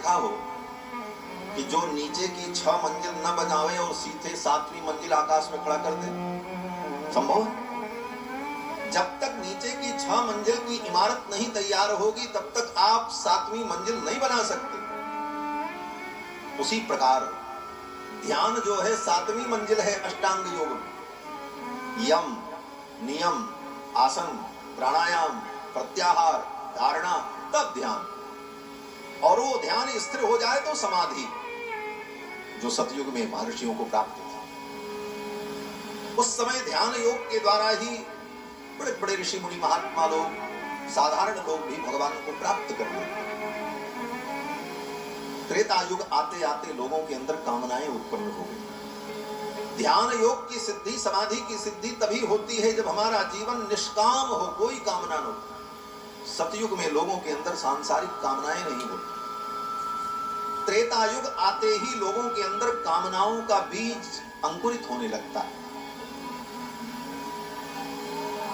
देखा हो कि जो नीचे की 6 मंजिल न बनावे और सीधे 7वीं मंजिल आकाश में खड़ा कर दे? संभव है? जब तक नीचे की 6 मंजिल की इमारत नहीं तैयार होगी तब तक आप 7वीं मंजिल नहीं बना सकते। उसी प्रकार ध्यान जो है 7वीं मंजिल है अष्टांग योग में। यम, नियम, आसन, प्राणायाम, प्रत्याहार, धारणा, तब ध्यान। और वो ध्यान स्थिर हो जाए तो समाधि, जो सतयुग में महर्षियों को प्राप्त था। उस समय ध्यान योग के द्वारा ही बड़े बड़े ऋषि मुनि महात्मा लोग, साधारण लोग भी भगवान को प्राप्त कर लेते। त्रेता युग आते आते लोगों के अंदर कामनाएं उत्पन्न हो गई। ध्यान योग की सिद्धि, समाधि की सिद्धि तभी होती है जब हमारा जीवन निष्काम हो, कोई कामना न हो। सतयुग में लोगों के अंदर सांसारिक कामनाएं नहीं होती। त्रेता युग आते ही लोगों के अंदर कामनाओं का बीज अंकुरित होने लगता है।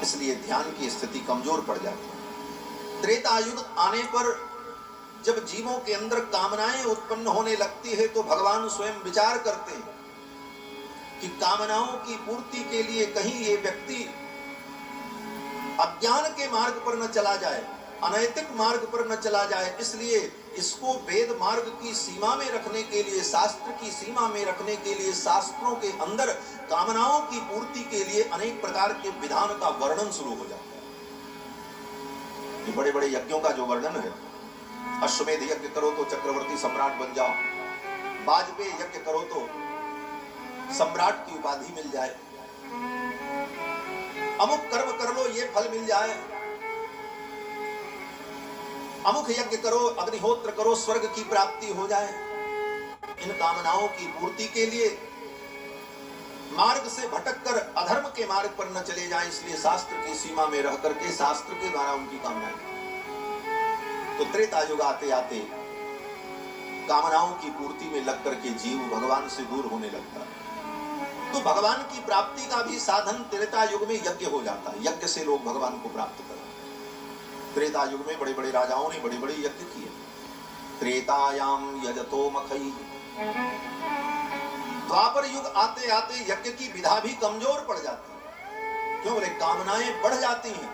इसलिए ध्यान की स्थिति कमजोर पड़ जाती है। त्रेता युग आने पर जब जीवों के अंदर कामनाएं उत्पन्न होने लगती है तो भगवान स्वयं विचार करते हैं कि कामनाओं की पूर्ति के लिए कहीं ये व्यक्ति अज्ञान के मार्ग पर न चला जाए, अनैतिक मार्ग पर न चला जाए। इसलिए इसको वेद मार्ग की सीमा में रखने के लिए, शास्त्र की सीमा में रखने के लिए शास्त्रों के अंदर कामनाओं की पूर्ति के लिए अनेक प्रकार के विधान का वर्णन शुरू हो जाता है। ये बड़े बड़े यज्ञों का जो वर्णन है, अश्वमेध यज्ञ करो तो चक्रवर्ती सम्राट बन जाओ, वाजपेयी यज्ञ करो तो सम्राट की उपाधि मिल जाए, अमुक कर्म कर लो ये फल मिल जाए, अमुक यज्ञ करो, अग्निहोत्र करो, स्वर्ग की प्राप्ति हो जाए। इन कामनाओं की पूर्ति के लिए मार्ग से भटककर अधर्म के मार्ग पर न चले जाएं, इसलिए शास्त्र की सीमा में रह करके शास्त्र के द्वारा उनकी कामनाएं। तो त्रेता युग आते आते कामनाओं की पूर्ति में लग करके जीव भगवान से दूर होने लगता है। तो भगवान की प्राप्ति का भी साधन त्रेता युग में यज्ञ हो जाता है। यज्ञ से लोग भगवान को प्राप्त करते। त्रेता युग में बड़े बड़े राजाओं ने बड़े बड़े यज्ञ किए। त्रेतायाम यजतो मखई। द्वापर युग आते आते यज्ञ की विधा भी कमजोर पड़ जाती है। क्यों बोले? कामनाएं बढ़ जाती हैं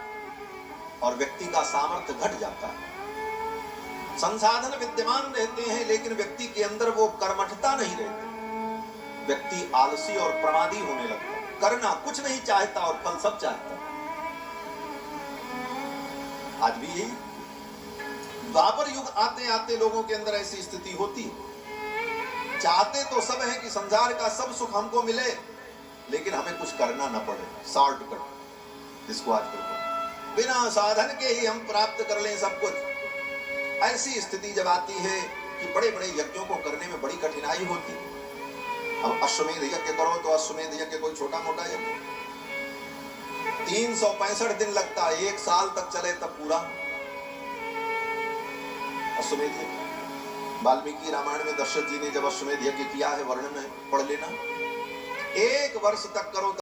और व्यक्ति का सामर्थ्य घट जाता है। संसाधन विद्यमान रहते हैं लेकिन व्यक्ति के अंदर वो कर्मठता नहीं रहती। व्यक्ति आलसी और प्रमादी होने लगता है, करना कुछ नहीं चाहता और फल सब चाहता है। आज भी यही द्वापर युग आते आते लोगों के अंदर ऐसी स्थिति होती है। चाहते तो सब है कि संसार का सब सुख हमको मिले, लेकिन हमें कुछ करना न पड़े, शॉर्टकट जिसको आज करते, बिना साधन के ही हम प्राप्त कर लें सब कुछ। ऐसी स्थिति जब आती है कि बड़े बड़े यज्ञों को करने में बड़ी कठिनाई होती है। अब अश्वमेध यज्ञ करो तो अश्वमेध यज्ञ कोई छोटा मोटा यज्ञ 365 दिन लगता है, 1 साल तक चले तब पूरा अश्वमेध यज्ञ। वाल्मीकि रामायण में दशरथ जी ने जब अश्वमेध यज्ञ किया है, वर्णन है, पढ़ लेना। 1 वर्ष तक करो